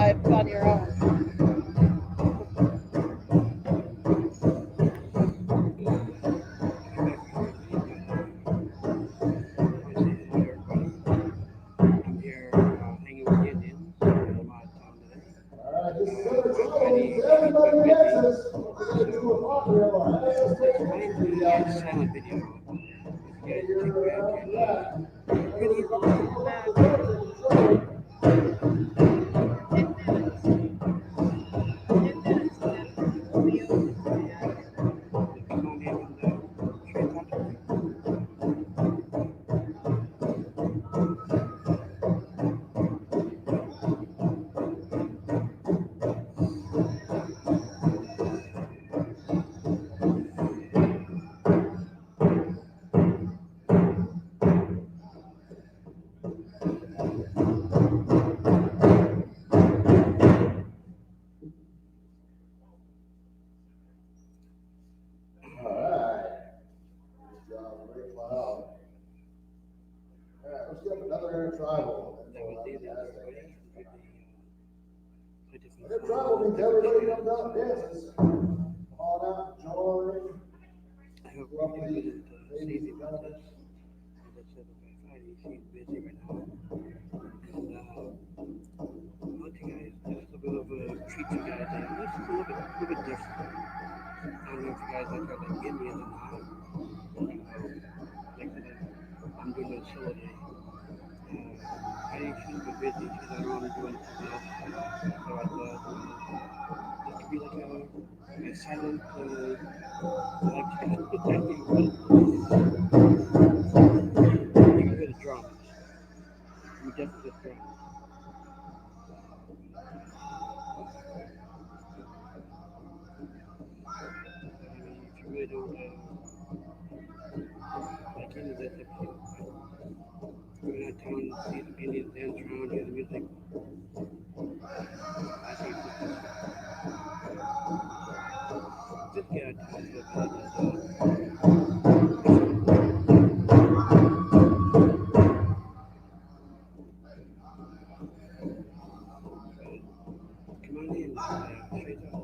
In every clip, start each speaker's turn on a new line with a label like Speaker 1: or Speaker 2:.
Speaker 1: live on your own.
Speaker 2: Everybody in Texas, we're 2 o'clock, we have our AZTEC
Speaker 3: silent video. You guys kick back
Speaker 2: Let's get another intertribal. Intertribal means everybody comes out and dances. Come on out, join.
Speaker 3: I hope maybe Stacey about this. As I said, she's busy right now. And I'll let you guys just a bit of a treat you guys. And this is a little bit different. I don't know if you guys like how they get me or not. Like I'm doing a solo day. I think she's been busy because I don't want to do anything else. So I thought this could be like a silent like technique. You can hear the drums. You definitely hear the drums. If you really don't like any of that type of thing, you're not telling to see the Indians dance around, hear the music. I think this guy talks about come on in, straight up.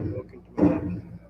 Speaker 3: Welcome to my life.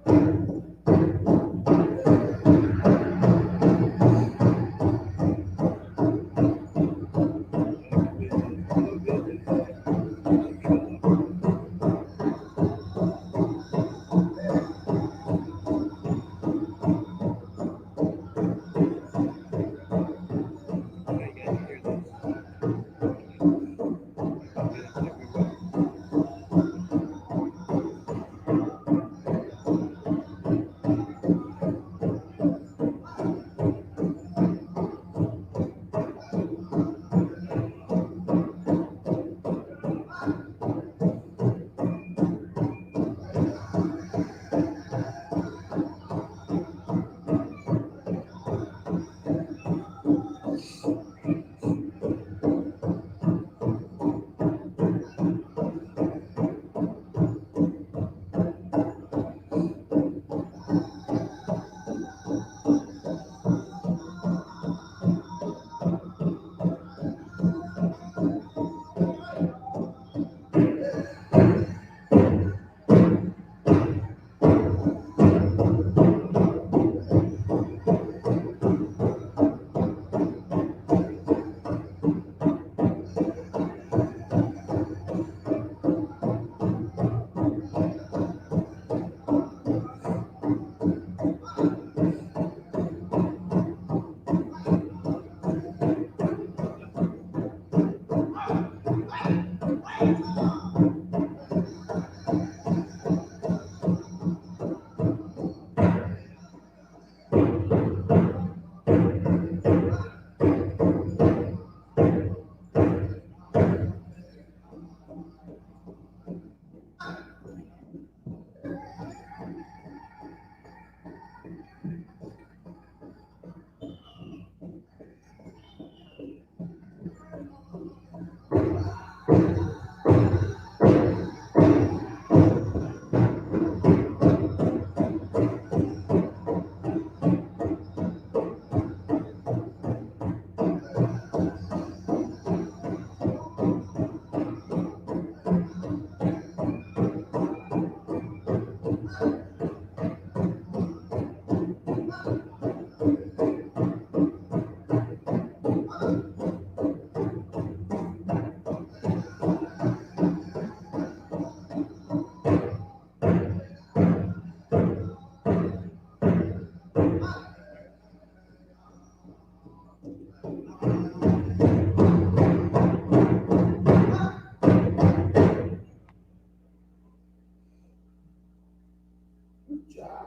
Speaker 2: Good job.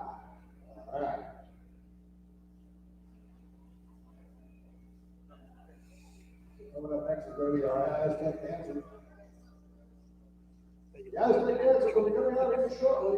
Speaker 2: All right. Coming up next is going to be our AZTEC dancer. The AZTEC dancer will be coming out here shortly.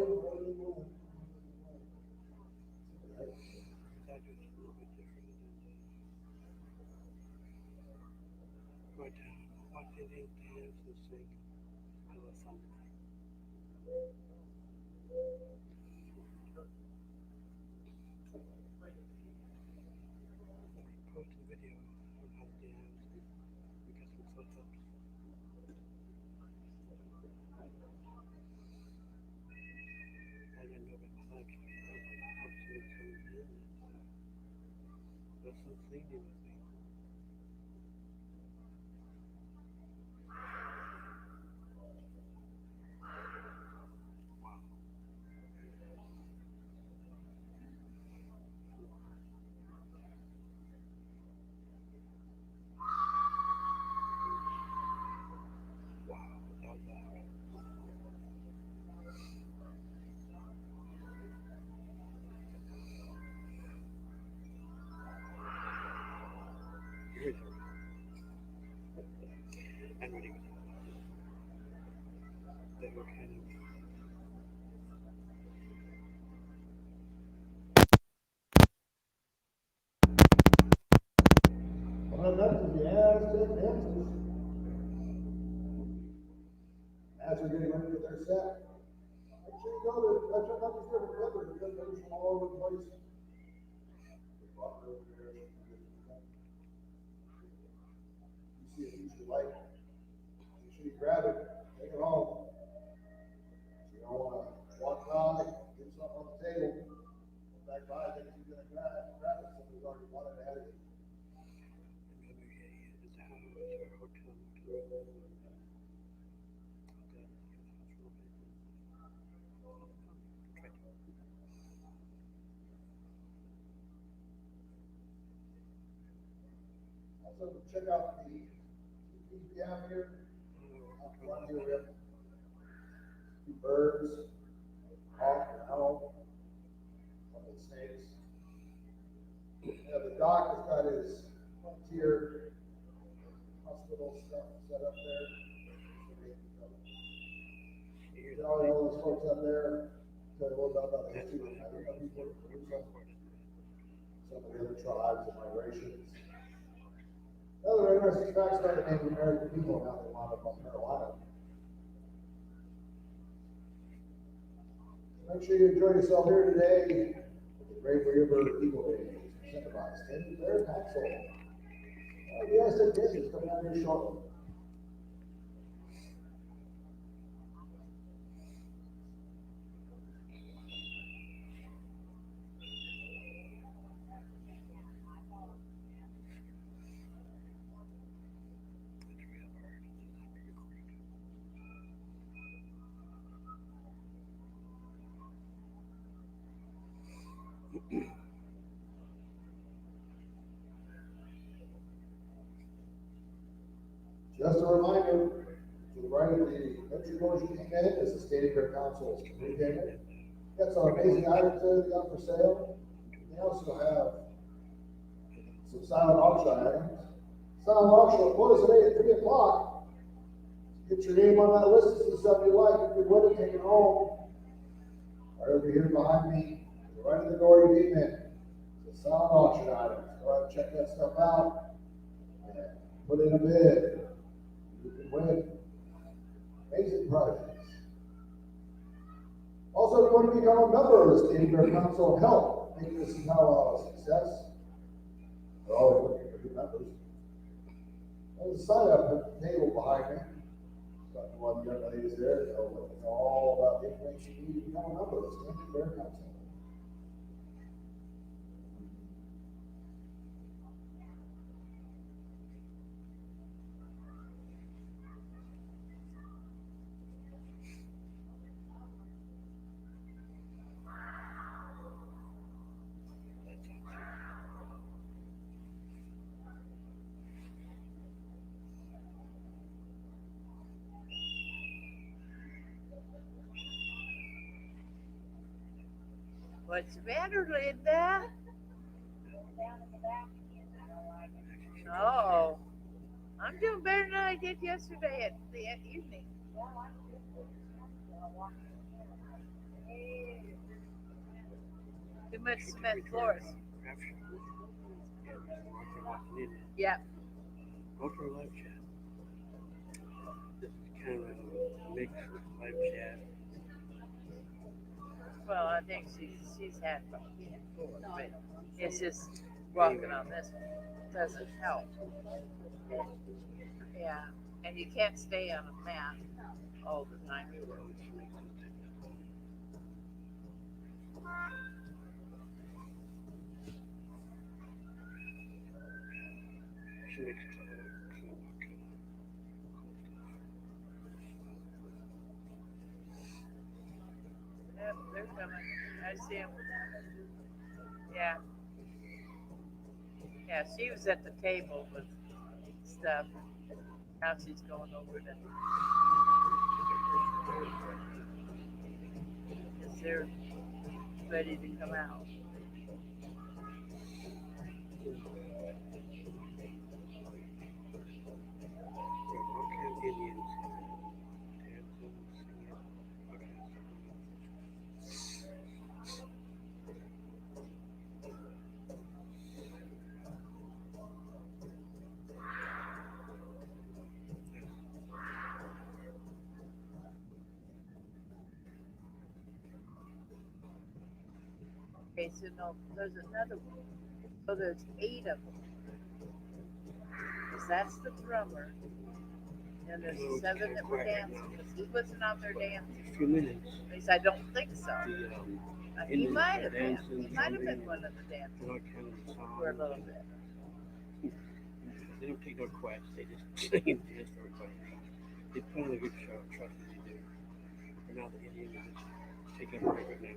Speaker 3: Post a video on how to dance. We got some photos. I didn't know about my life. Hopefully coming in. That's so clean with me. I'm ready with that. They were kind of.
Speaker 2: Well, that's the AZTEC dancers. As we're getting ready for their set, make sure you go to, check out these different vendors, because there's from all over the place. You see a piece you like, make sure you grab it, take it home. You don't want to walk by, get something on the table, come back by, think you're going to grab it, somebody's already wanted it ahead of you. Also, check out the keys we have here. Out front here, we have two birds, hawk, and owl, one of the snakes. The doc has got his frontier hospital stuff set up there. You know, all those folks up there, tell you a little bit about the history of some of the other tribes and migrations. Other interesting facts about the Native American people and how they wound up on Carolina. Make sure you enjoy yourself here today with the Great River Eagle Day. Incentivized. There's Axel. The AZTEC dancers coming out here shortly. Just a reminder, to the right of the entry doors you came in is the Skating Fair Council's community table. Got some amazing items there that got for sale. They also have some silent auction items. Silent auction will close today at 3 o'clock. Get your name on that list, see something you like, if you're with it, take it home. Right over here behind me, to the right of the door you came in, the silent auction items. Go ahead and check that stuff out and put in a bid. You can win amazing prizes. Also, if you want to become a member of the Skating Fair Council and help make this now a success, we're always looking for new members. There's a sign up at the table behind me. Got one of the young ladies there, know all about the information you need to become a member of the Skating Fair Council.
Speaker 1: What's the matter, Linda? Oh, I'm doing better than I did yesterday at the evening. Too much cement floors. Yeah.
Speaker 3: Go to our live chat. This is kind of a mixed live chat.
Speaker 1: Well, I think she's had before, but it's just walking on this one doesn't help. Yeah, and you can't stay on a mat all the time.
Speaker 3: She makes
Speaker 1: Yep, they're coming. I see them. Yeah. Yeah, she was at the table with stuff. Now she's going over to. Because they're ready to come out.
Speaker 3: Indians.
Speaker 1: Okay, so no, there's another one. So there's 8 of them. Because that's the drummer. And there's 7 that were dancing. Because he wasn't out there dancing.
Speaker 3: A few minutes.
Speaker 1: At least I don't think so. He might have been. He might have been one of the dancers for a little bit.
Speaker 3: They don't take no requests. They just sing and dance for everybody. They put on a good show. Trust me, they do. But now the Indians are just taking a break right now.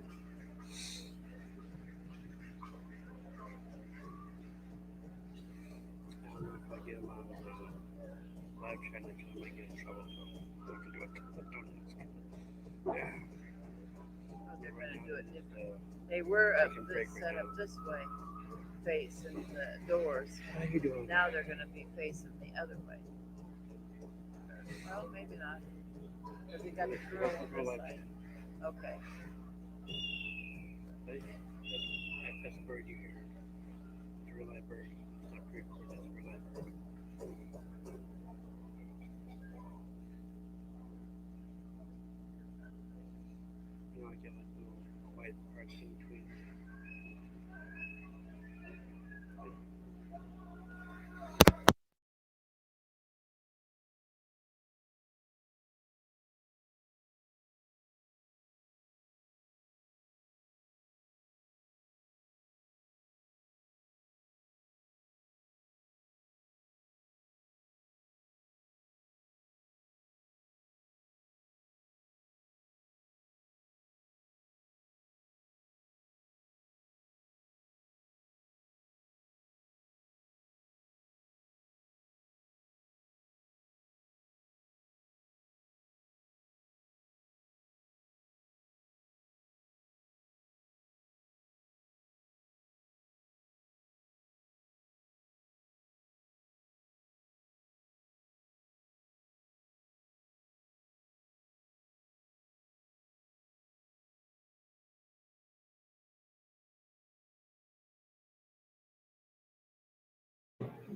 Speaker 3: I don't know if I get them on live chat next time I might get in trouble. So we can do it. Don't ask. Yeah.
Speaker 1: Oh, they're going to do it different. They were up this set up this way, facing the doors.
Speaker 3: How you doing?
Speaker 1: Now they're going to be facing the other way. Well, maybe not. Because we got the girl on this side. Okay.
Speaker 3: That's a bird you hear. It's a real live bird. It's not pretty cool. That's a real live bird. You know, I get like little quiet parts in between.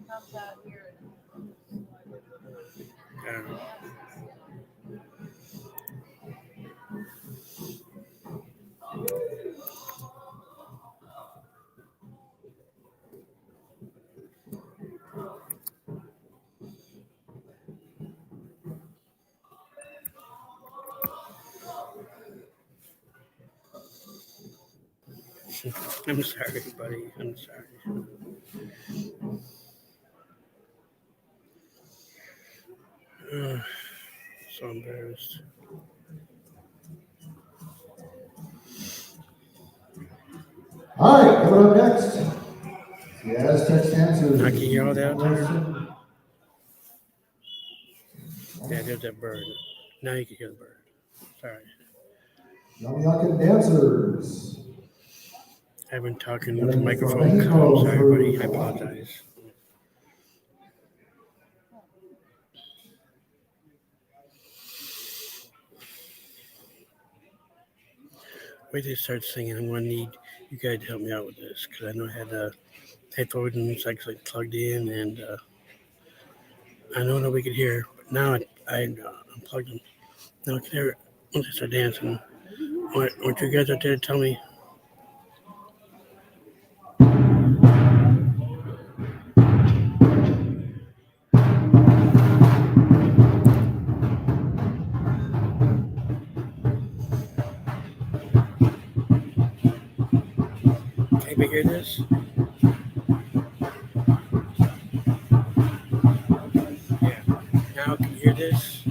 Speaker 1: Comes out here.
Speaker 3: I'm sorry, buddy. I'm sorry. So embarrassed.
Speaker 2: All right, coming up next, the AZTEC dancers.
Speaker 3: I can hear all that out there. Yeah, there's that bird. Now you can hear the bird. Sorry.
Speaker 2: OMEYOCAN dancers.
Speaker 3: I've been talking with the microphone. I'm sorry, everybody. I apologize. Wait till I start singing. I'm going to need you guys to help me out with this because I know I had headphones actually plugged in, and I know nobody could hear. But now I unplugged them. Now I can hear it once I start dancing. I want you guys out there to tell me. Can anybody hear this? Yeah. Now can you hear this?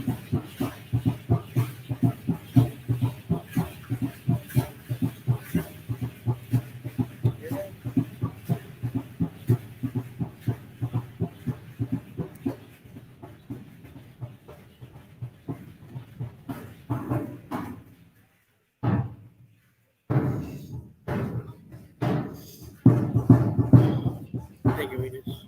Speaker 3: Thank you, Venus.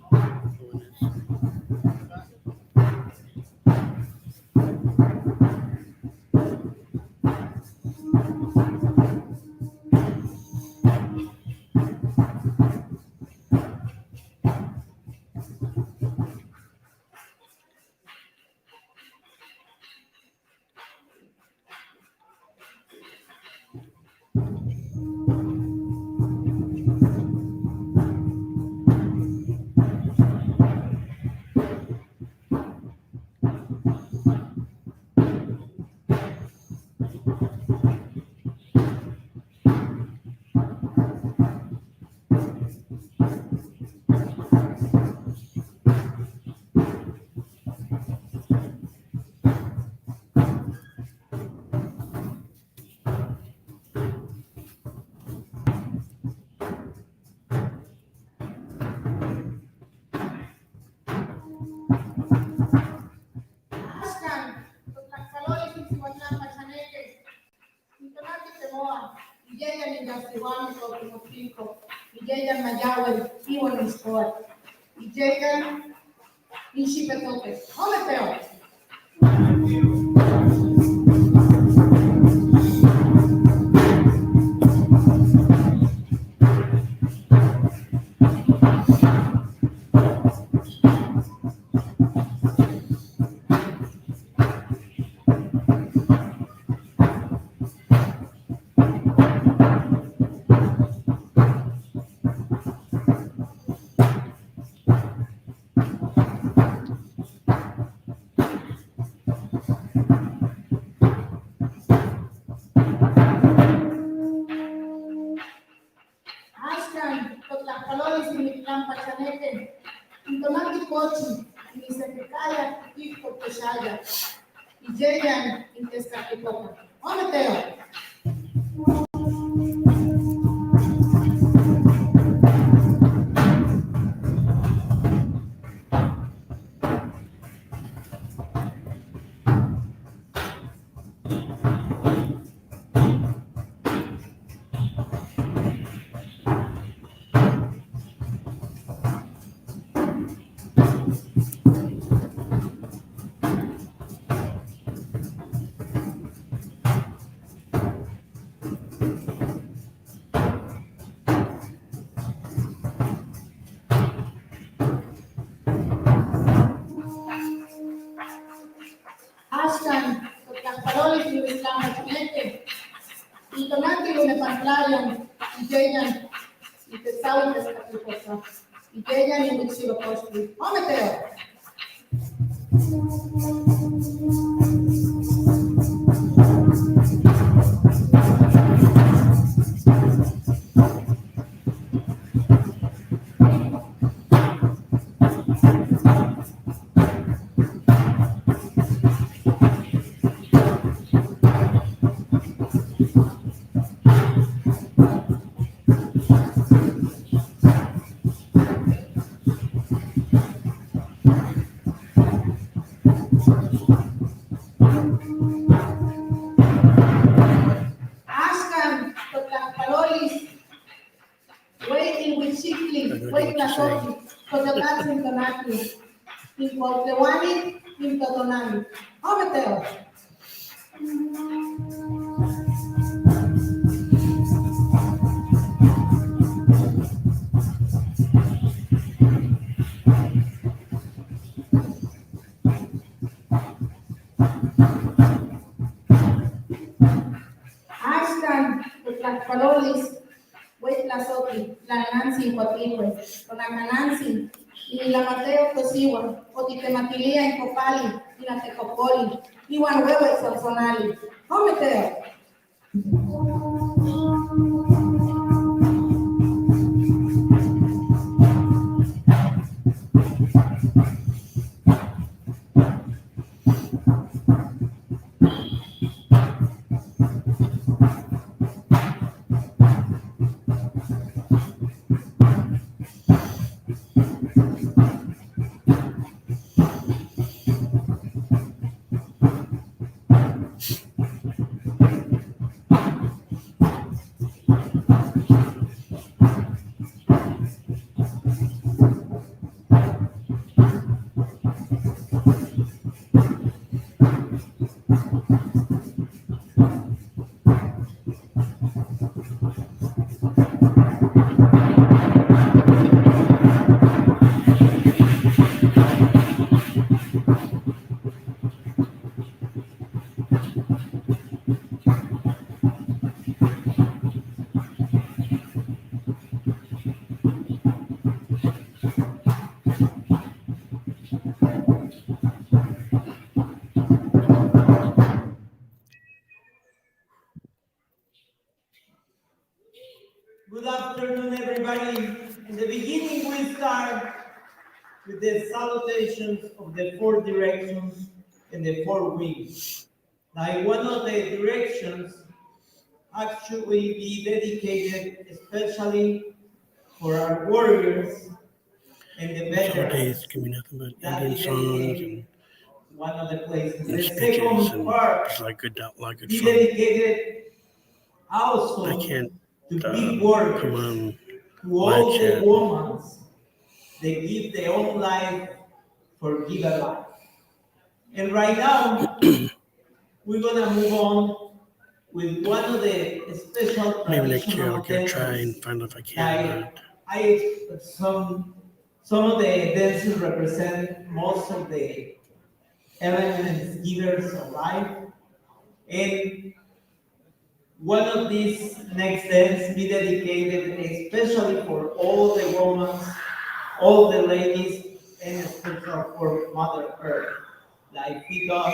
Speaker 3: saying.
Speaker 4: Coyoacán, Sintonaki, Incuauhtehuani, Intotonami. Ometeo. Ashkan, Tlaxpalolis, Huitlazoqui, Tlananansi, Huatihue, Tonacanansi, Ilamateo, Tosiwa, Otitematilia, en Copali, Inatecopoli, Iwanhuehue, Sonsonali. Ometeo.
Speaker 5: Good afternoon, everybody. In the beginning, we start with the salutations of the four directions and the four winds. Like one of the directions actually be dedicated especially for our warriors and the
Speaker 3: Nowadays,
Speaker 5: veterans.
Speaker 3: give me nothing but
Speaker 5: That
Speaker 3: Indian
Speaker 5: is
Speaker 3: songs
Speaker 5: dedicated one of the places.
Speaker 3: and
Speaker 5: The
Speaker 3: speeches
Speaker 5: second
Speaker 3: and
Speaker 5: part
Speaker 3: just like good
Speaker 5: be
Speaker 3: fun.
Speaker 5: dedicated also
Speaker 3: I can't
Speaker 5: to big
Speaker 3: come
Speaker 5: warriors,
Speaker 3: on
Speaker 5: to all
Speaker 3: live
Speaker 5: the
Speaker 3: chat.
Speaker 5: women. They give their own life for give a life. And right now, we're gonna move on with one of the special
Speaker 3: Maybe next year
Speaker 5: traditional
Speaker 3: I'll go try and
Speaker 5: dances.
Speaker 3: find out if I can.
Speaker 5: Like some of the dances represent most of the elements givers of life. And one of these next dance be dedicated especially for all the women, all the ladies, and especially for Mother Earth, like we got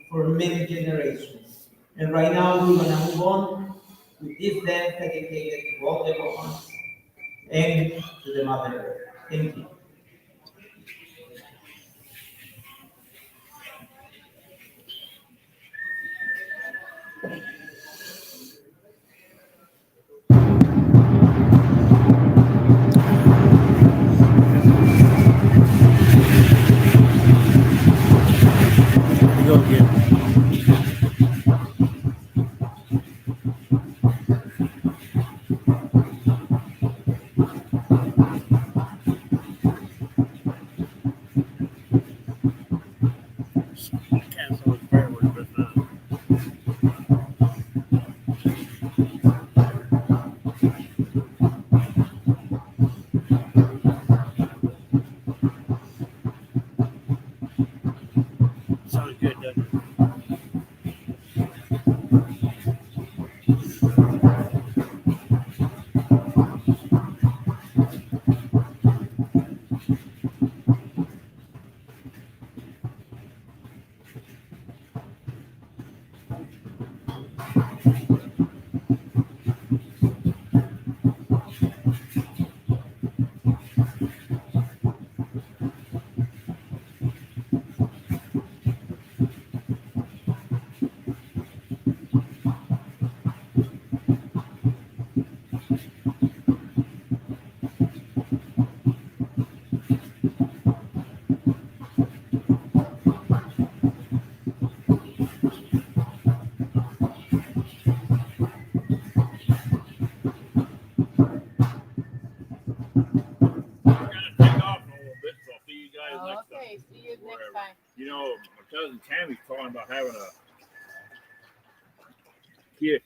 Speaker 5: for many generations. And right now we're gonna move on with this dance dedicated to all the women and to the Mother Earth. Thank you.
Speaker 3: Go again.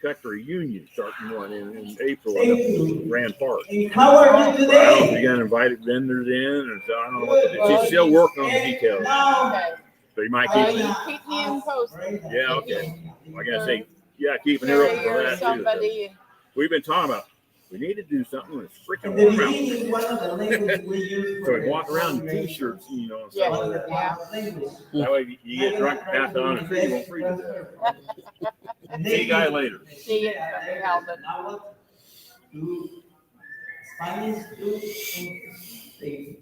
Speaker 6: cut their union starting one in April
Speaker 5: Thank
Speaker 6: at
Speaker 5: you.
Speaker 6: Grand Park.
Speaker 5: And how are you
Speaker 6: I don't know
Speaker 5: today?
Speaker 6: if you're gonna invite vendors in, or so, I don't know what to do. She's still working on the details,
Speaker 5: Now,
Speaker 1: Okay.
Speaker 6: so you might
Speaker 1: Well,
Speaker 6: keep.
Speaker 1: you keep me in posted.
Speaker 6: Yeah, okay. Like I say, yeah, keeping her up for
Speaker 1: Carry or
Speaker 6: that too.
Speaker 1: somebody.
Speaker 6: We've been talking about. We need to do something when it's
Speaker 5: in
Speaker 6: freaking
Speaker 5: the
Speaker 6: warm out.
Speaker 5: beginning, one of the languages we use
Speaker 6: So
Speaker 5: for
Speaker 6: we walk around in t-shirts, you know, and
Speaker 1: Yeah.
Speaker 6: stuff like that.
Speaker 1: Yeah.
Speaker 6: That way you get drunk, pass out on the street, you won't freeze to death. See you guys later.
Speaker 1: See you, Calvin.
Speaker 5: Now what? Do Spanish, do English. Thank you.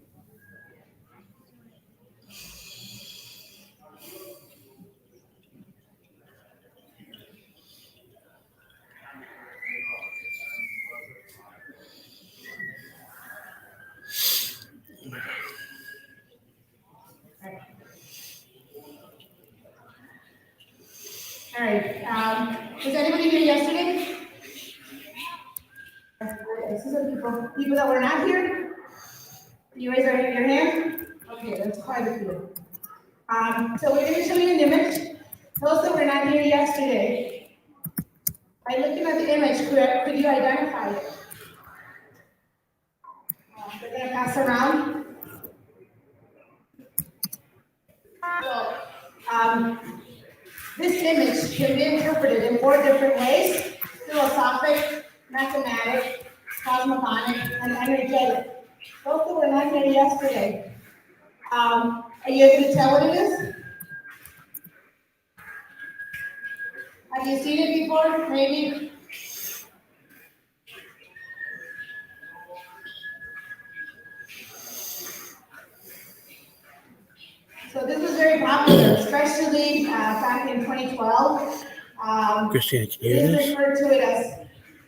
Speaker 4: All right, was anybody here yesterday? Okay, so some people that were not here? Can you raise your hand? Okay, that's quite a few. So we're gonna show you an image. Those that were not here yesterday, by looking at the image, could you identify it? We're gonna pass around. So, this image can be interpreted in 4 different ways: philosophic, mathematic, cosmogonic, and energetic. Those that were not here yesterday, are you able to tell what it is? Have you seen it before, maybe? So this was very popular, especially back in 2012.
Speaker 3: Christina, can you
Speaker 4: It
Speaker 3: hear
Speaker 4: is
Speaker 3: this?
Speaker 4: referred to it as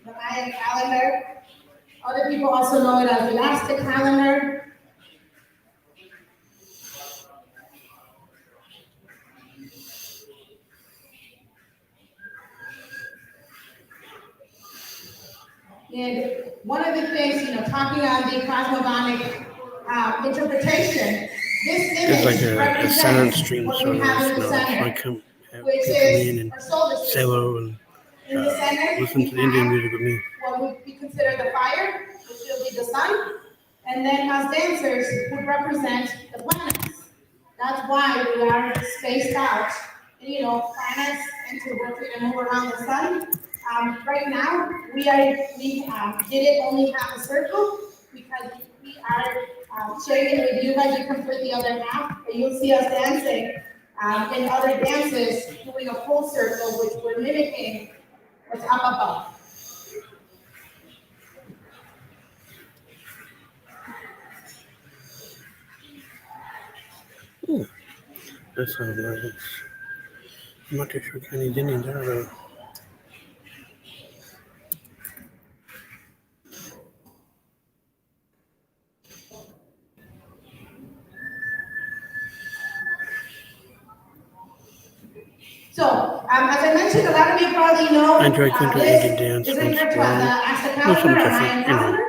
Speaker 4: the Mayan calendar. Other people also know it as the AZTEC calendar. And one of the things, talking on the cosmogonic interpretation, this
Speaker 3: It's like
Speaker 4: image
Speaker 3: a silent
Speaker 4: represents
Speaker 3: stream
Speaker 4: what
Speaker 3: sort
Speaker 4: we
Speaker 3: of,
Speaker 4: have in
Speaker 3: you
Speaker 4: the
Speaker 3: know, so I
Speaker 4: center,
Speaker 3: come have
Speaker 4: which
Speaker 3: people in
Speaker 4: is
Speaker 3: and
Speaker 4: our solar
Speaker 3: say
Speaker 4: system.
Speaker 3: hello and
Speaker 4: In the center,
Speaker 3: listen to the Indian music with me.
Speaker 4: what would be considered the fire, which will be the sun, and then us dancers would represent the planets. That's why we are spaced out. And, planets and to rotate and move around the sun. Right now, we didn't only have a circle because we are sharing it with you guys. You can put the other half, and you'll see us dancing in other dances, doing a full circle, which we're mimicking what's up above.
Speaker 3: That sounds nice. I'm not too sure Chinese Indians are though.
Speaker 4: So, as I mentioned, a lot of you probably know
Speaker 3: I enjoy country
Speaker 4: this
Speaker 3: Indian dance
Speaker 4: is
Speaker 3: once in
Speaker 4: referred
Speaker 3: a
Speaker 4: to as the
Speaker 3: while.
Speaker 4: AZTEC
Speaker 3: Not so
Speaker 4: calendar
Speaker 3: much
Speaker 4: or
Speaker 3: effort,
Speaker 4: Mayan
Speaker 3: you know.
Speaker 4: calendar.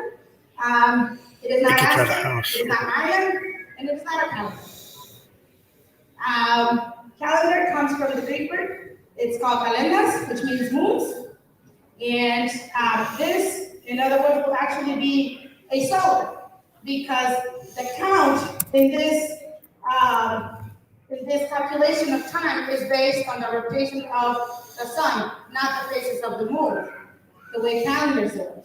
Speaker 4: It is not
Speaker 3: It gets out of the
Speaker 4: AZTEC,
Speaker 3: house.
Speaker 4: it is not Mayan, and it's not a calendar. Calendar comes from the Greek word. It's called kalendas, which means moons. And this, in other words, will actually be a solar, because the count in this calculation of time is based on the rotation of the sun, not the phases of the moon, the way calendars are.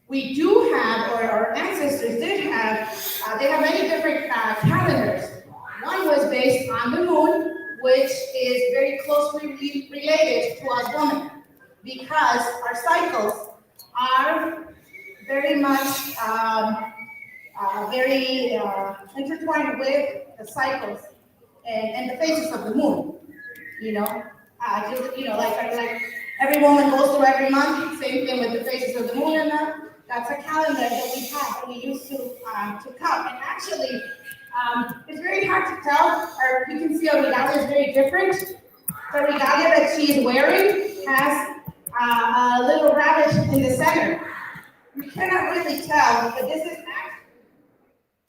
Speaker 4: We do have, or our ancestors did have, they have many different calendars. One was based on the moon, which is very closely related to us women, because our cycles are very much intertwined with the cycles and the phases of the moon. Like every woman goes through every month. Same thing with the phases of the moon, and that's a calendar that we have that we used to count. And actually, it's very hard to tell. Or you can see our regalia is very different. The regalia that she is wearing has a little rabbit in the center. You cannot really tell, but this is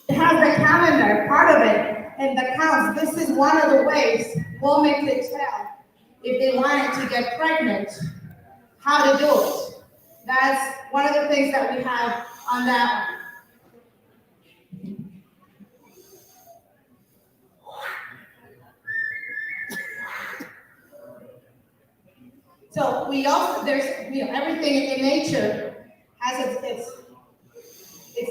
Speaker 4: it has the calendar part of it, and the counts, this is one of the ways women could tell if they wanted to get pregnant, how to do it. That's one of the things that we have on that one. So we also, there's, everything in nature has its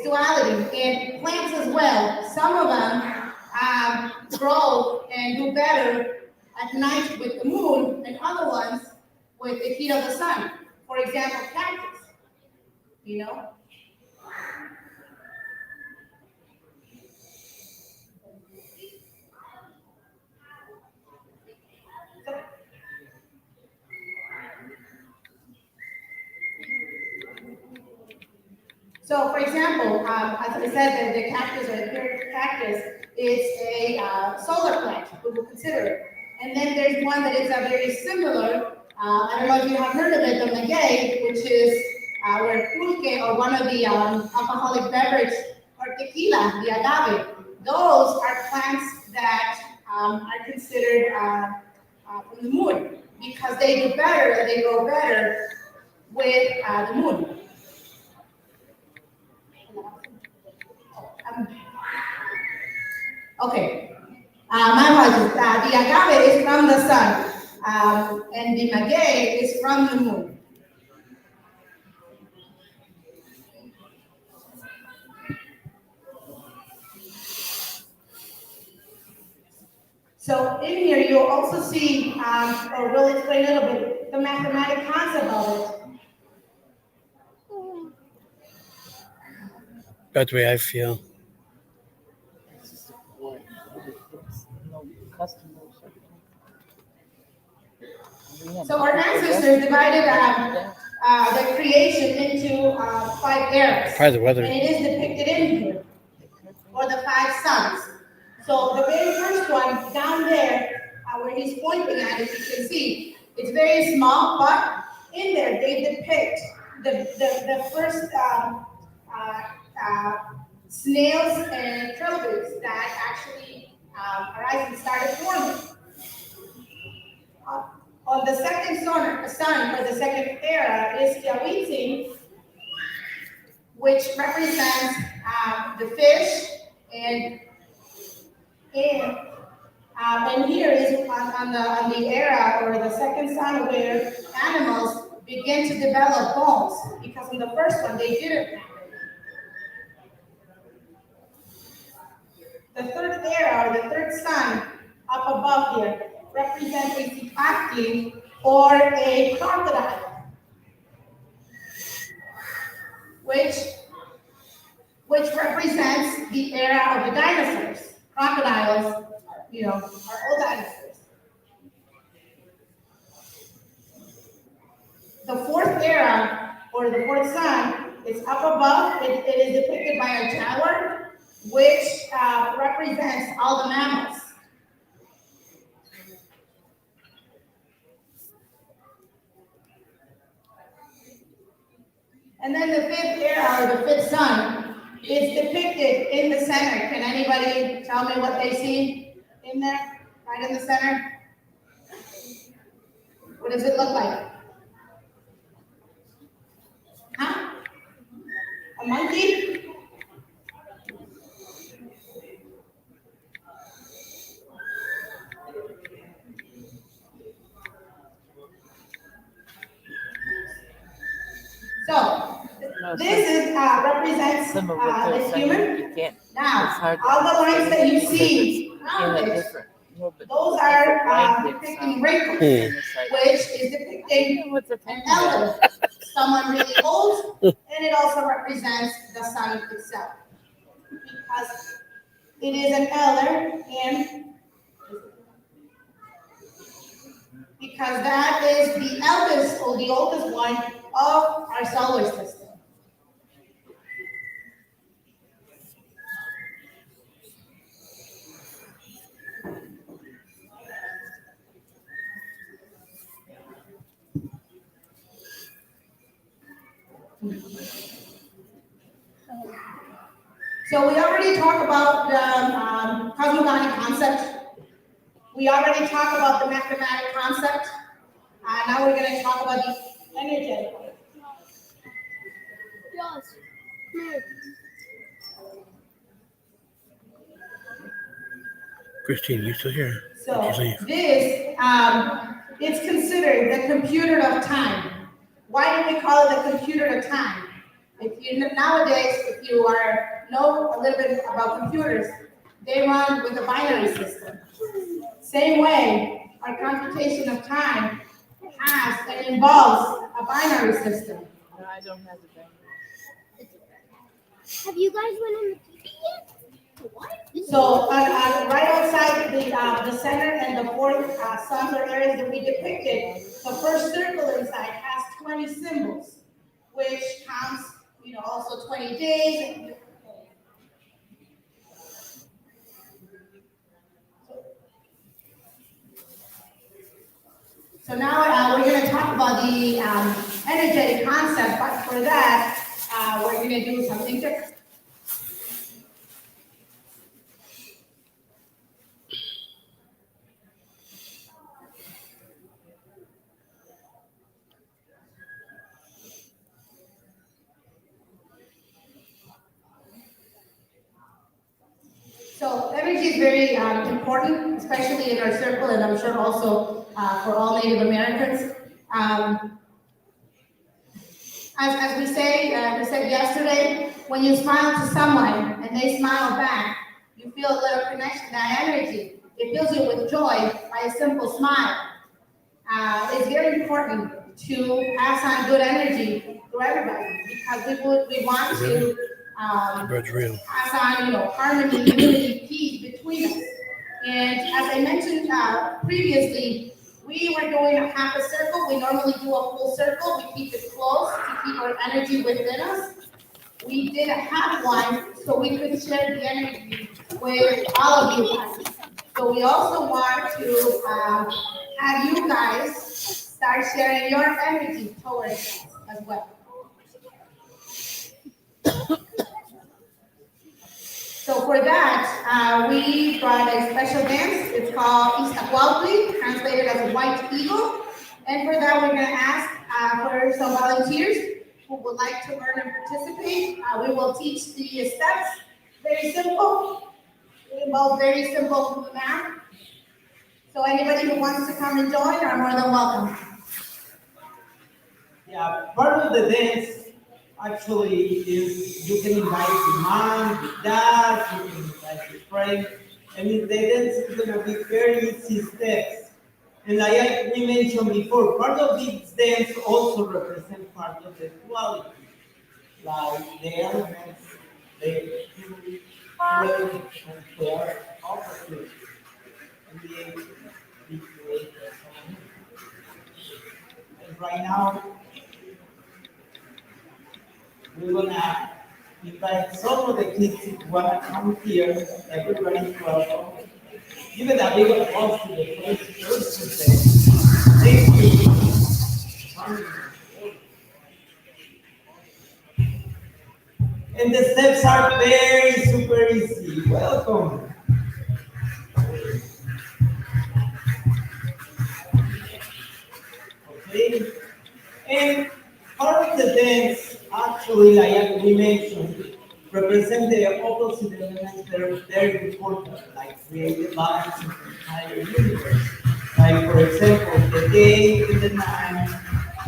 Speaker 4: duality, and plants as well. Some of them grow and do better at night with the moon, and other ones with the heat of the sun. For example, cactus, you know? So, for example, as I said, the cactus or the pure cactus is a solar plant, we will consider it. And then there's one that is very similar. I don't know if you have heard of it, the maguey, which is where pulque, or one of the alcoholic beverage, or tequila, the agave. Those are plants that are considered from the moon, because they do better, they grow better with the moon. Okay, my apologies. The agave is from the sun, and the maguey is from the moon. So in here, you'll also see, or we'll explain a little bit, the mathematic concept of it.
Speaker 3: That's the way I feel.
Speaker 4: So our ancestors divided the creation into 5 eras.
Speaker 3: Probably the weather.
Speaker 4: And it is depicted in here, or the 5 suns. So the very first one down there, where he's pointing at, if you can see, it's very small, but in there they depict the first snails and trilobites that actually arise and started forming. On the second sun, or the second era, is Yawiti, which represents the fish, and here is on the era, or the second sun, where animals begin to develop bones, because in the first one they didn't have it. The third era, or the third sun, up above here, represents a ticacti, or a crocodile, which represents the era of the dinosaurs. Crocodiles, are old dinosaurs. The fourth era, or the fourth sun, is up above. It is depicted by a jaguar, which represents all the mammals. And then the fifth era, or the fifth sun, is depicted in the center. Can anybody tell me what they see in there, right in the center? What does it look like? Huh? A monkey? So, this represents the human. Now, all the lines that you see around it, those are depicting wrinkles, which is depicting an elder, someone really old, and it also represents the sun itself, because it is an elder, and because that is the eldest, or the oldest one of our solar system. So we already talked about the cosmogonic concept. We already talked about the mathematic concept. Now we're going to talk about the energetic.
Speaker 3: Christine, you still here?
Speaker 4: So
Speaker 3: Did you leave?
Speaker 4: this, it's considered the computer of time. Why do we call it the computer of time? Nowadays, if you know a little bit about computers, they run with a binary system. Same way, our computation of time has and involves a binary system.
Speaker 1: No, I don't have the bank.
Speaker 7: Have you guys went on the TV yet? What?
Speaker 4: So right outside the center and the four suns or areas that we depicted, the first circle inside has 20 symbols, which counts, also 20 days. So now we're going to talk about the energetic concept, but for that, we're going to do something different. So energy is very important, especially in our circle, and I'm sure also for all Native Americans. As we said yesterday, when you smile to someone and they smile back, you feel a little connection, that energy. It fills you with joy by a simple smile. It's very important to pass on good energy to everybody because we want to pass on, harmony, unity, peace between us. And as I mentioned previously, we were doing a half a circle. We normally do a full circle. We keep it close to keep our energy within us. We did a half one so we could share the energy with all of you guys. So we also want to have you guys start sharing your energy towards us as well. So for that, we brought a special dance. It's called Iztacualtli, translated as a white eagle. And for that, we're going to ask for some volunteers who would like to learn and participate. We will teach the steps. Very simple. It involves very simple math. So anybody who wants to come and join are more than welcome.
Speaker 5: Yeah, part of the dance actually is you can invite your mom, your dad, you can invite your friend. I mean, the dance is going to be very easy steps. And like we mentioned before, part of this dance also represents part of the duality. Like the elements, the two ways compare opposites. And we create harmony. And right now, we're gonna invite some of the kids who wanna come here. Everybody's welcome. Give it a big applause to the first person. Thank you. And the steps are very super easy. Welcome. Okay. And part of the dance, actually, like we mentioned, represent the opposite elements that are very important, like create the balance in the entire universe. Like, for example, the day and the night,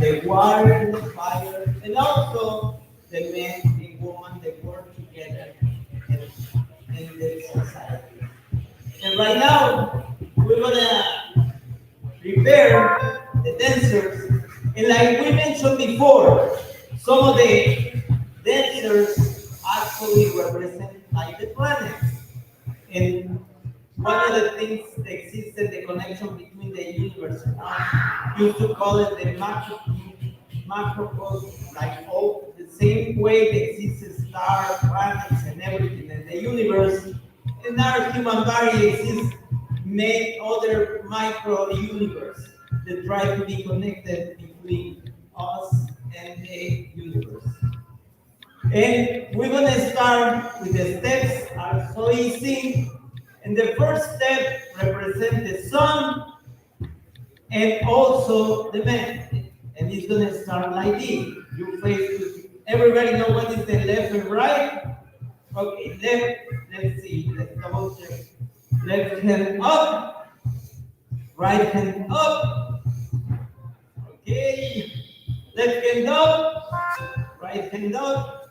Speaker 5: the water and the fire, and also the man and woman that work together in the society. And right now, we're gonna prepare the dancers. And like we mentioned before, some of the dancers actually represent like the planets. And one of the things that exists in the connection between the universe and us, used to call it the macrocosm, like all the same way that exists stars, planets, and everything in the universe. And our human body exists made other micro universe that try to be connected between us and the universe. And we're gonna start with the steps are so easy. And the first step represents the sun and also the man. And it's gonna start like this. You face, everybody know what is the left and right? Okay, left, let's see, let's double check. Left hand up, right hand up. Okay, left hand up, right hand up,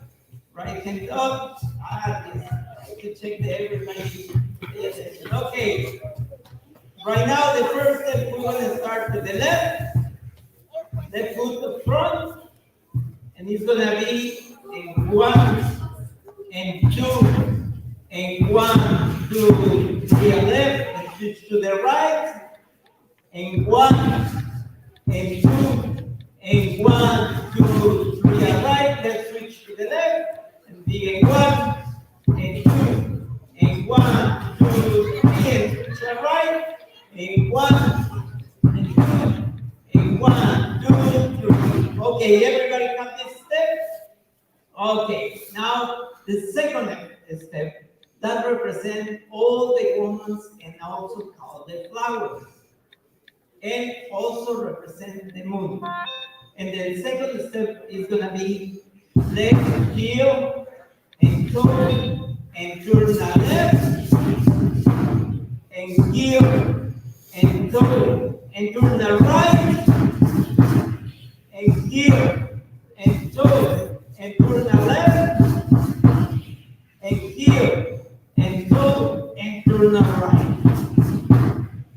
Speaker 5: right hand up. Yes, I can check the everybody. Yes. Okay, right now the first step we're gonna start with the left. Left foot up front, and it's gonna be in 1 and 2 and 1, 2, 3 left, and switch to the right, and 1 and 2 and 1, 2, 3 right, let's switch to the left, and be in 1 and 2 and 1, 2, 3, and switch to the right, and 1 and 2 and 1, 2, 3. Okay, everybody got this step? Okay, now the second step that represents all the women's and also called the flowers, and also represent the moon. And the second step is gonna be left heel and toe and turn the left and heel and toe and turn the right and heel and toe and turn the left and heel and toe and turn the right.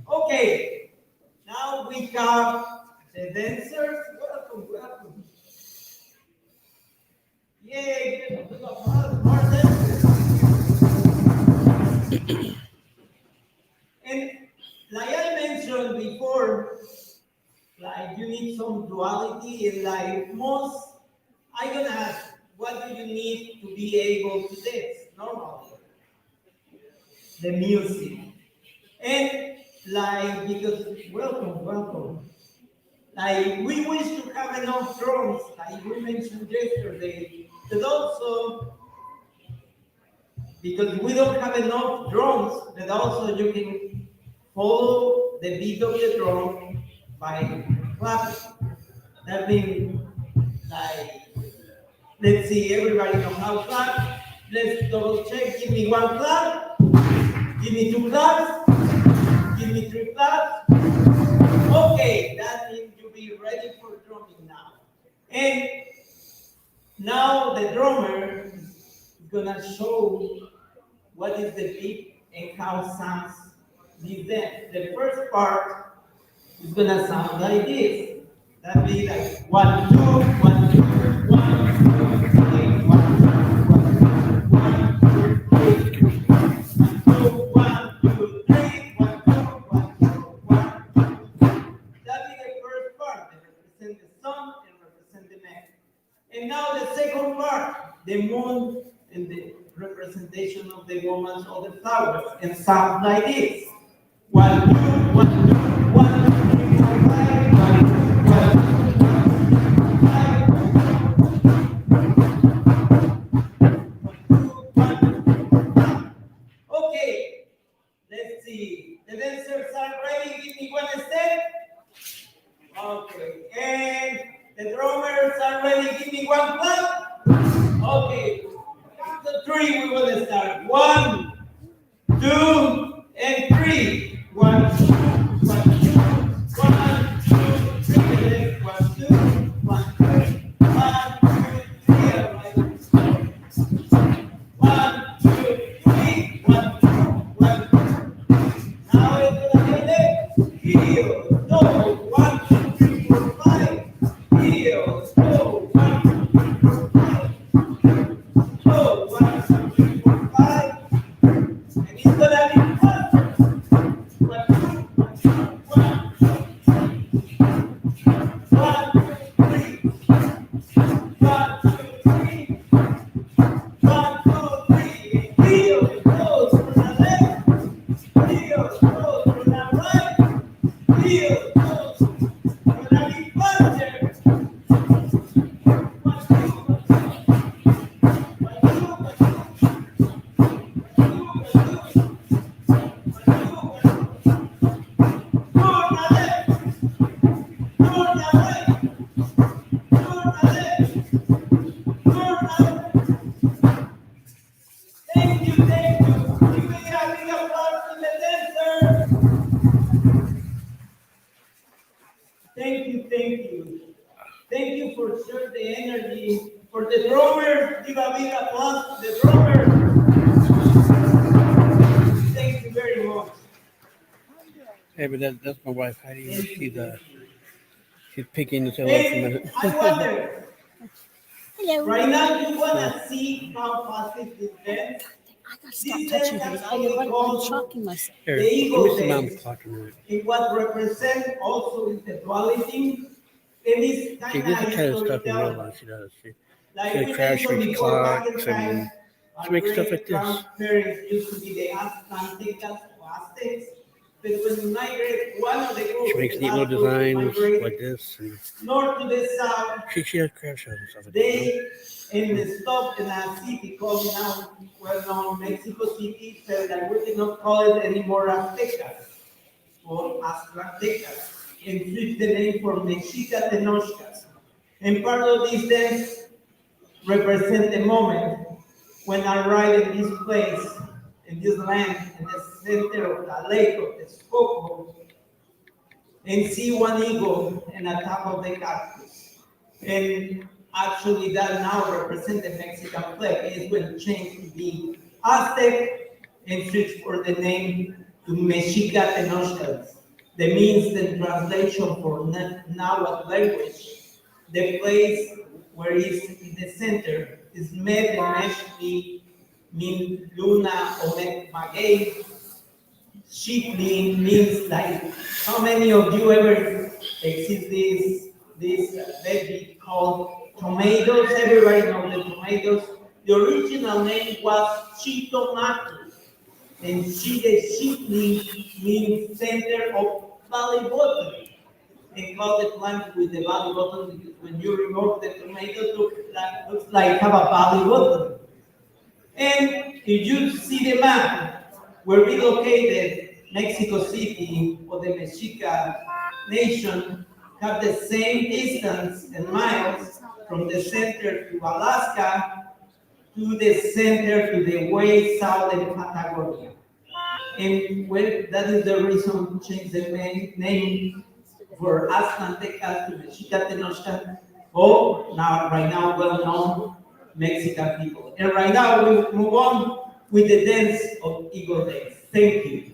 Speaker 5: Okay, now we have the dancers. Welcome, welcome. Yay, give it more dancers. And like I mentioned before, like you need some duality, and like most, I'm gonna ask, what do you need to be able to dance normally? The music. And like, because, welcome. Like, we wish to have enough drums, like we mentioned yesterday, but also, because we don't have enough drums, but also you can follow the beat of the drum by clapping. That means, like, let's see, everybody know how to clap. Let's double check. Give me 1 clap. Give me 2 claps. Give me 3 claps. Okay, that means you'll be ready for drumming now. And now the drummer is gonna show what is the beat and how sounds this dance. The first part is gonna sound like this. That be like 1, 2, 1, 2, 1, 2, 3, 1, 2, 1, 2, 3, 1, 2, 3, 1, 2, 1, 2, 1, 2. That be the first part. They represent the sun and represent the man. And now the second part, the moon and the representation of the woman or the flowers, and sound like this. 1, 2, 1, 2, 1, 2, 3, 4, 5, 1, 2, 1. Okay, let's see. The dancers are ready. Give me 1 step. Okay, and the drummers are ready. Give me 1 clap. Okay, the 3 we will start. 1, 2, and 3. 1, 2, 1, 2, 1, 2, 3. 1, 2, 1, 3, 1, 2, 3. 1, 2, 3. 1, 2, 1, 2. Now it's gonna be the heel, toe, 1, 2, 3, 4, 5. Heel, toe, 1, 2, 3, 4, 5. Toe, 1, 2, 3, 4, 5. And it's gonna be Thank you, thank you. Thank you for sharing the energy. For the drummers, give a big applause to the drummers. Thank you very much.
Speaker 3: Hey, but that's my wife Heidi. She's picking us up for a
Speaker 5: And
Speaker 3: minute.
Speaker 5: I wonder,
Speaker 7: Hello.
Speaker 5: right now you wanna see how fast is this dance?
Speaker 7: I gotta stop touching her. I'm shocking myself.
Speaker 3: Here,
Speaker 5: The
Speaker 3: let
Speaker 5: eagle
Speaker 3: me see mom's
Speaker 5: dance.
Speaker 3: clock a minute.
Speaker 5: It what represent also is the duality. And it's
Speaker 3: She
Speaker 5: kind
Speaker 3: does the kind of
Speaker 5: of
Speaker 3: stuff in real
Speaker 5: storytelling.
Speaker 3: life. She does.
Speaker 5: Like
Speaker 3: She
Speaker 5: we
Speaker 3: crafts
Speaker 5: mentioned
Speaker 3: with
Speaker 5: before, back in
Speaker 3: clocks
Speaker 5: time,
Speaker 3: and
Speaker 5: our
Speaker 3: she makes stuff like
Speaker 5: great
Speaker 3: this.
Speaker 5: grandparents used to be the Aztecas or Aztecs. But when we migrate, one of the groups,
Speaker 3: She makes
Speaker 5: the
Speaker 3: neat
Speaker 5: last
Speaker 3: little
Speaker 5: group to
Speaker 3: designs
Speaker 5: migrate
Speaker 3: like this. And
Speaker 5: north to the south,
Speaker 3: she has craft shows and stuff like that. You know?
Speaker 5: they in the stop in a city called now well-known Mexico City, so that we cannot call it anymore Aztecas or Aztecas, and switch the name for Mexica Tenochcas. And part of this dance represent the moment when I ride in this place, in this land, in the center of the lake of Texcoco, and see one eagle in the top of the cactus. And actually that now represents the Mexican flag. It will change to be Aztec and switch for the name to Mexica Tenochtitlan. That means the translation for Nahuatl language. The place where it's in the center is Med Meshli, mean Luna Omegay. Shipling means like how many of you ever exist this veggie called tomatoes? Everybody knows the tomatoes. The original name was chitomatu, and the shipling means center of valley bottom. They call the plant with the valley bottom because when you remove the tomato, looks like have a valley bottom. And if you see the map where we located Mexico City or the Mexica nation have the same distance and miles from the center to Alaska to the center to the way south in Patagonia. And well, that is the reason we changed the name for Aztecas to Mexica Tenochtitlan, or now right now well-known Mexican people. And right now we move on with the dance of Eagle Dance. Thank you.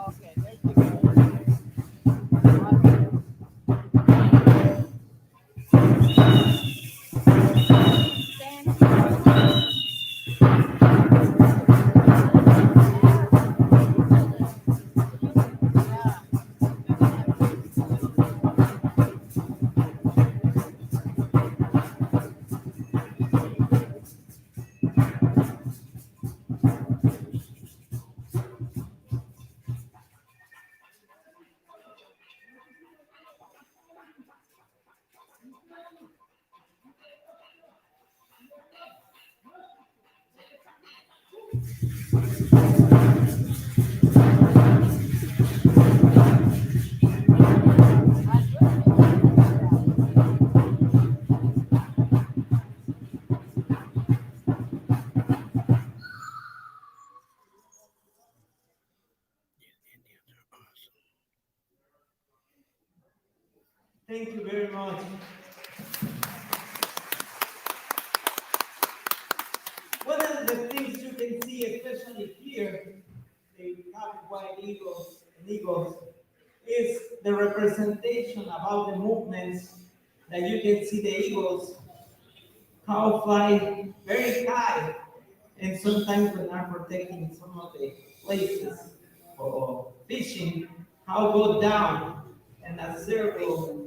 Speaker 1: Okay, there you go.
Speaker 5: Thank you very much. One of the things you can see, especially here, they have white eagles and eagles, is the representation about the movements that you can see the eagles, how fly very high, and sometimes when are protecting some of the places for fishing, how go down and a circle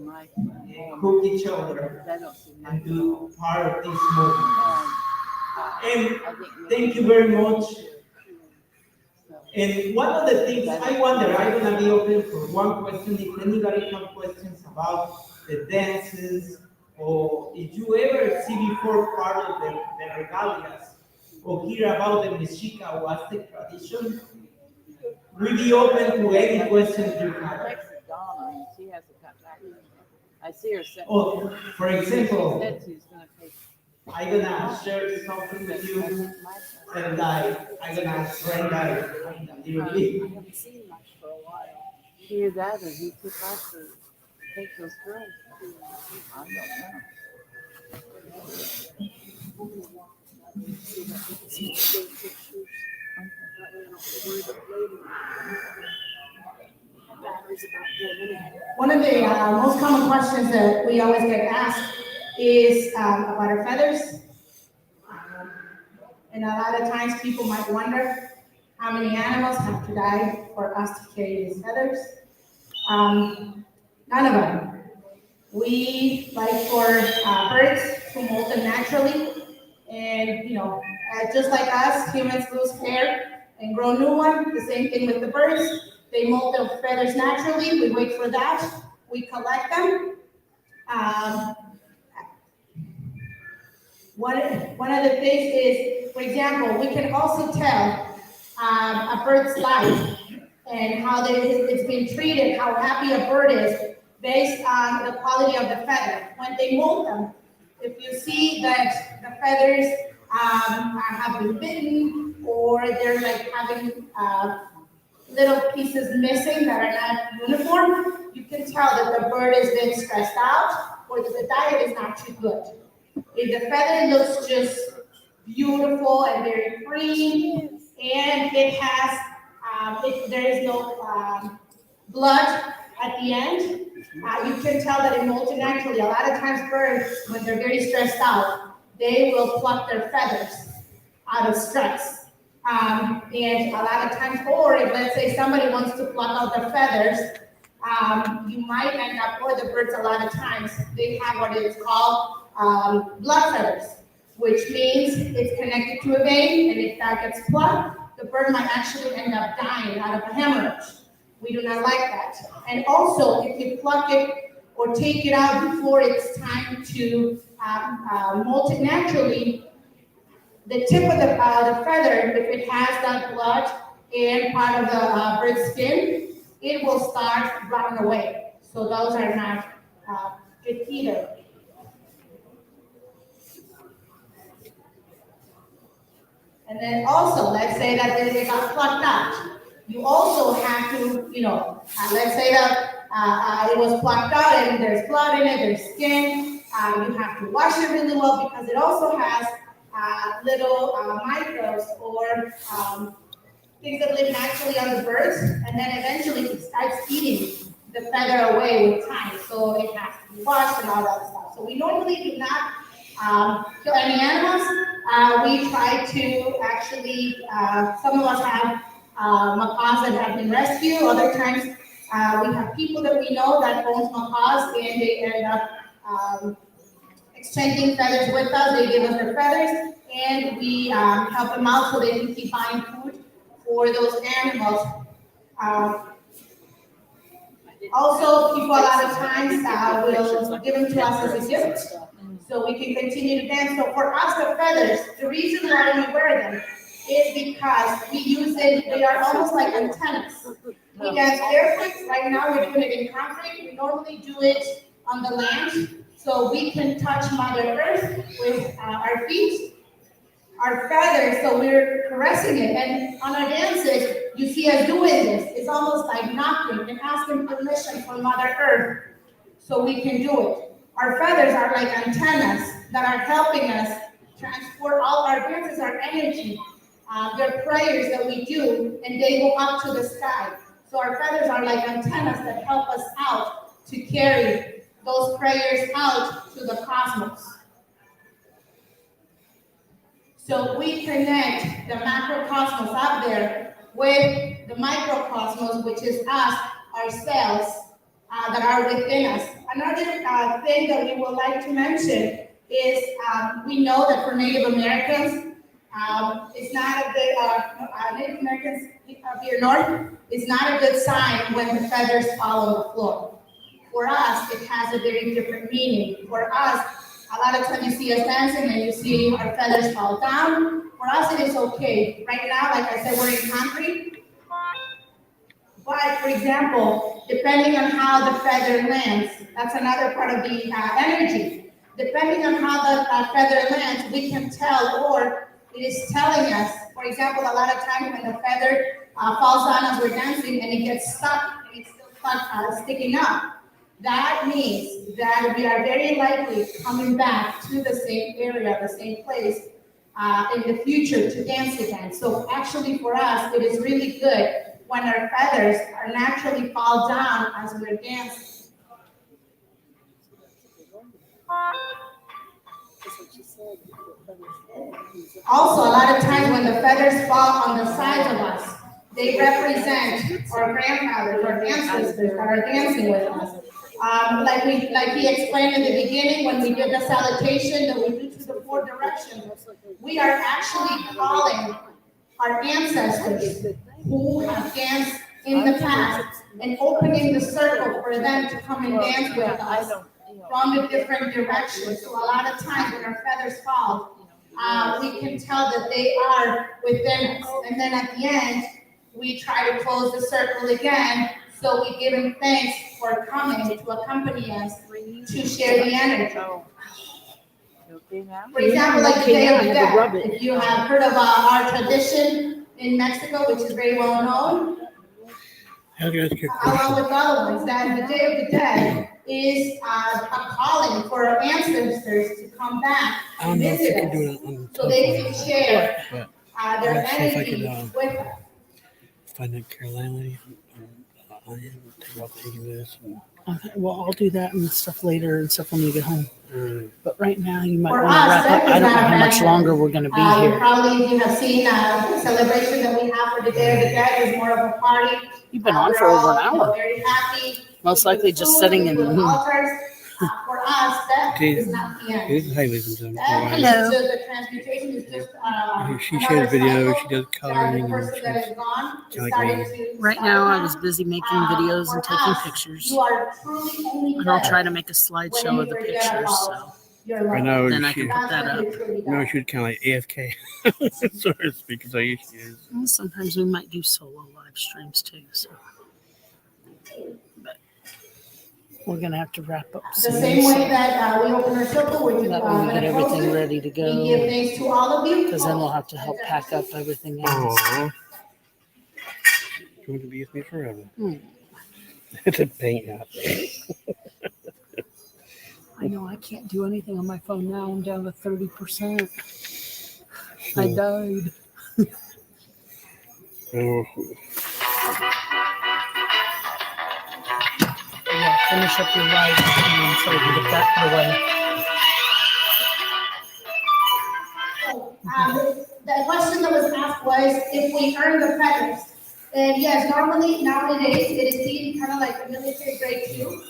Speaker 5: and hook each other and do part of this movement. And thank you very much. And one of the things I wonder, I'm gonna be open for one question, if anybody have questions about the dances, or if you ever see before part of the regalias, or hear about the Mexica or Aztec tradition, we'll be open to any questions you have.
Speaker 1: Texas Donna, and she has a contact. I see her sitting.
Speaker 5: Oh, for example,
Speaker 1: She said she's gonna take.
Speaker 5: I'm gonna share something with you, and I'm gonna ask Brenda a little bit.
Speaker 1: I haven't seen much for a while. Either that or he took off to take those girls. I don't know.
Speaker 4: One of the most common questions that we always get asked is about our feathers. And a lot of times people might wonder how many animals have to die for us to carry these feathers. None of them. We like for birds to molt them naturally. And, just like us, humans lose hair and grow new one. The same thing with the birds. They molt their feathers naturally. We wait for that. We collect them. One of the things is, for example, we can also tell a bird's life and how it's been treated, how happy a bird is based on the quality of the feather. When they molt them, if you see that the feathers have been bitten, or they're like having little pieces missing that are not uniform, you can tell that the bird has been stressed out or that the diet is not too good. If the feather looks just beautiful and very clean, and it has, there is no blood at the end, you can tell that it molted naturally. A lot of times birds, when they're very stressed out, they will pluck their feathers out of stress. And a lot of times, or if let's say somebody wants to pluck out their feathers, you might end up, or the birds a lot of times, they have what is called blood feathers, which means it's connected to a vein, and if that gets plugged, the bird might actually end up dying out of a hemorrhage. We do not like that. And also, if you pluck it or take it out before it's time to molt it naturally, the tip of the feather, if it has that blood and part of the bird's skin, it will start rotting away. So those are not good either. And then also, let's say that they got plucked out. You also have to, let's say that it was plucked out and there's blood in it, there's skin. You have to wash it really well because it also has little microbes or things that live naturally on the birds, and then eventually it starts eating the feather away with time. So it has to be washed and all that stuff. So we normally do not kill any animals. We try to actually, some of us have macaws that have been rescued. Other times we have people that we know that owns macaws and they end up exchanging feathers with us. They give us their feathers and we help them out so they can keep buying food for those animals. Also, people a lot of times will give them to us as a gift, so we can continue to dance. So for us, the feathers, the reason why we wear them is because we use it, they are almost like antennas. We dance barefoot. Right now we're doing it in concrete. We normally do it on the land, so we can touch Mother Earth with our feet. Our feathers, so we're caressing it. And on our dances, you see us doing this. It's almost like knocking and asking permission from Mother Earth so we can do it. Our feathers are like antennas that are helping us transport all our dances, our energy. They're prayers that we do, and they go up to the sky. So our feathers are like antennas that help us out to carry those prayers out to the cosmos. So we connect the macrocosmos out there with the microcosmos, which is us, ourselves, that are within us. Another thing that we would like to mention is we know that for Native Americans, it's not a good, Native Americans up here north, it's not a good sign when the feathers fall on the floor. For us, it has a very different meaning. For us, a lot of times you see us dancing and you see our feathers fall down. For us, it is okay. Right now, like I said, we're in concrete. But for example, depending on how the feather lands, that's another part of the energy. Depending on how the feather lands, we can tell, or it is telling us. For example, a lot of times when the feather falls down as we're dancing and it gets stuck and it's still sticking up, that means that we are very likely coming back to the same area, the same place in the future to dance again. So actually for us, it is really good when our feathers are naturally fall down as we're dancing. Also, a lot of times when the feathers fall on the sides of us, they represent our grandfathers, our ancestors that are dancing with us. Like he explained in the beginning, when we did the salutation that we do to the 4 directions, we are actually calling our ancestors who have danced in the past and opening the circle for them to come and dance with us from the different directions. So a lot of times when our feathers fall, we can tell that they are within us. And then at the end, we try to close the circle again. So we give him thanks for coming to accompany us to share the energy. For example, like the Day of the Dead. If you have heard of our tradition in Mexico, which is very well known, along with other ones, that the Day of the Dead is a calling for our ancestors to come back and visit us so they can share their energy with us.
Speaker 3: Find out Carolina. I am taking this. Okay, well, I'll do that and stuff later and stuff when you get home. But right now, you might want to wrap up. I don't know how much longer we're going to be here.
Speaker 4: Probably you have seen the celebration that we have for the Day of the Dead is more of a party.
Speaker 3: You've been on for over an hour.
Speaker 4: Very happy.
Speaker 3: Most likely just sitting in.
Speaker 4: Altars. For us, It's not the end.
Speaker 3: Hi, ladies and gentlemen.
Speaker 4: That
Speaker 7: Hello.
Speaker 4: piece of the transmutation is just,
Speaker 3: She
Speaker 4: another
Speaker 3: shares video.
Speaker 4: cycle
Speaker 3: She does
Speaker 4: that the
Speaker 3: coloring and
Speaker 4: person that
Speaker 3: she's
Speaker 4: is gone is
Speaker 3: like
Speaker 4: starting
Speaker 3: me.
Speaker 4: to.
Speaker 7: Right
Speaker 4: start
Speaker 7: now, I
Speaker 4: now.
Speaker 7: was busy making videos and
Speaker 4: For
Speaker 7: taking
Speaker 4: us,
Speaker 7: pictures.
Speaker 4: You are truly only
Speaker 7: And I'll try to
Speaker 4: fed
Speaker 7: make a
Speaker 4: when
Speaker 7: slideshow
Speaker 4: you
Speaker 7: of the
Speaker 4: forget
Speaker 7: pictures.
Speaker 4: about
Speaker 7: So
Speaker 4: your
Speaker 3: Right
Speaker 4: loved
Speaker 3: now,
Speaker 4: ones.
Speaker 7: then I can
Speaker 3: she,
Speaker 7: put that
Speaker 4: That's
Speaker 7: up.
Speaker 4: when they truly
Speaker 3: no,
Speaker 4: die.
Speaker 3: she was kind of like AFK, so to speak. Is how she is.
Speaker 7: And sometimes we might do solo live streams too. So, but we're gonna have to wrap up
Speaker 4: The
Speaker 7: soon.
Speaker 4: same
Speaker 7: So
Speaker 4: way that we open our circle, we're just
Speaker 7: that way we get
Speaker 4: gonna close
Speaker 7: everything
Speaker 4: it.
Speaker 7: ready to
Speaker 4: We give
Speaker 7: go.
Speaker 4: thanks to all of you.
Speaker 7: Because then we'll have to help pack up everything else.
Speaker 3: Aww. Going to be with me forever.
Speaker 7: Hmm.
Speaker 3: It's a paint out.
Speaker 7: I know I can't do anything on my phone now. I'm down to 30%. I died.
Speaker 3: Oh,
Speaker 7: Yeah, finish up your live stream so we can get that put away.
Speaker 4: The question that was asked was if we earn the feathers. And yes, nowadays, it is seen kind of like a military grade too.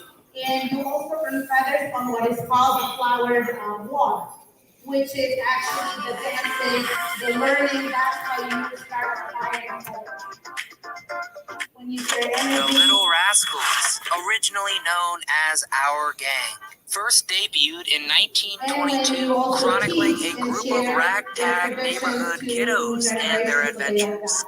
Speaker 4: And you also earn feathers on what is called the flowered wall, which is actually the dancing, the learning, that's how you start acquiring feathers. When you share
Speaker 8: The
Speaker 4: energy.
Speaker 8: Little Rascals, originally known as Our Gang, first debuted in 1922, chronicling a group of ragtag neighborhood kiddos and their adventures.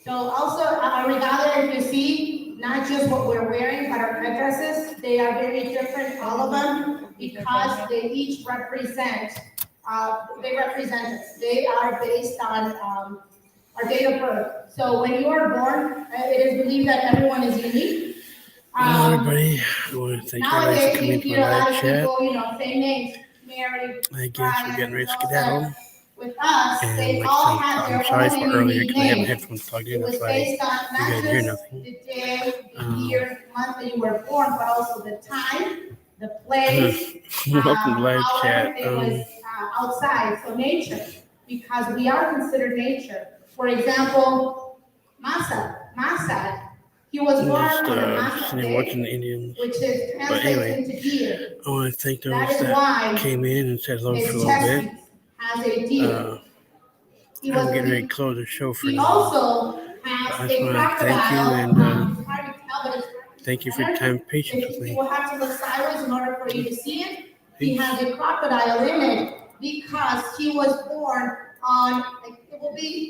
Speaker 4: So also, regardless, if you see, not just what we're wearing, but our headdresses, they are very different, all of them, because they each represent, they represent us. They are based on our date of birth. So when you are born, it is believed that everyone is unique.
Speaker 3: Hello, everybody. I want to thank everybody for
Speaker 4: Nowadays,
Speaker 3: coming
Speaker 4: you
Speaker 3: to
Speaker 4: hear a
Speaker 3: my
Speaker 4: lot
Speaker 3: live
Speaker 4: of
Speaker 3: chat.
Speaker 4: people, same names, Mary,
Speaker 3: I guess we're getting ready to skedaddle.
Speaker 4: with us,
Speaker 3: And
Speaker 4: they
Speaker 3: like
Speaker 4: all
Speaker 3: I
Speaker 4: had
Speaker 3: said,
Speaker 4: their
Speaker 3: I'm sorry
Speaker 4: own
Speaker 3: for earlier
Speaker 4: unique
Speaker 3: because I have my
Speaker 4: name.
Speaker 3: headphones plugged
Speaker 4: It
Speaker 3: in.
Speaker 4: was
Speaker 3: That's why
Speaker 4: based on
Speaker 3: you
Speaker 4: not
Speaker 3: guys hear
Speaker 4: just
Speaker 3: nothing.
Speaker 4: the day, the year, month that you were born, but also the time, the place,
Speaker 3: Welcome to live
Speaker 4: how
Speaker 3: chat.
Speaker 4: everything was outside, so nature, because we are considered nature. For example, Masad, he was born on the Masad
Speaker 3: Sitting
Speaker 4: day,
Speaker 3: watching the Indians.
Speaker 4: which is
Speaker 3: But
Speaker 4: translates
Speaker 3: anyway,
Speaker 4: into deer.
Speaker 3: I want to thank those
Speaker 4: That is
Speaker 3: that
Speaker 4: why
Speaker 3: came in and said hello for a
Speaker 4: his
Speaker 3: little
Speaker 4: chest
Speaker 3: bit.
Speaker 4: piece has a deer. He
Speaker 3: I'm
Speaker 4: was
Speaker 3: getting ready to close the show for
Speaker 4: He
Speaker 3: now.
Speaker 4: also
Speaker 3: I
Speaker 4: has
Speaker 3: just
Speaker 4: a
Speaker 3: want to thank you
Speaker 4: crocodile.
Speaker 3: and
Speaker 4: It's hard to tell, but it's
Speaker 3: thank you for your time and patience with
Speaker 4: You
Speaker 3: me.
Speaker 4: will have to look sideways in order for you to see it. He
Speaker 3: Peace.
Speaker 4: has a crocodile in it because he was born on, it will be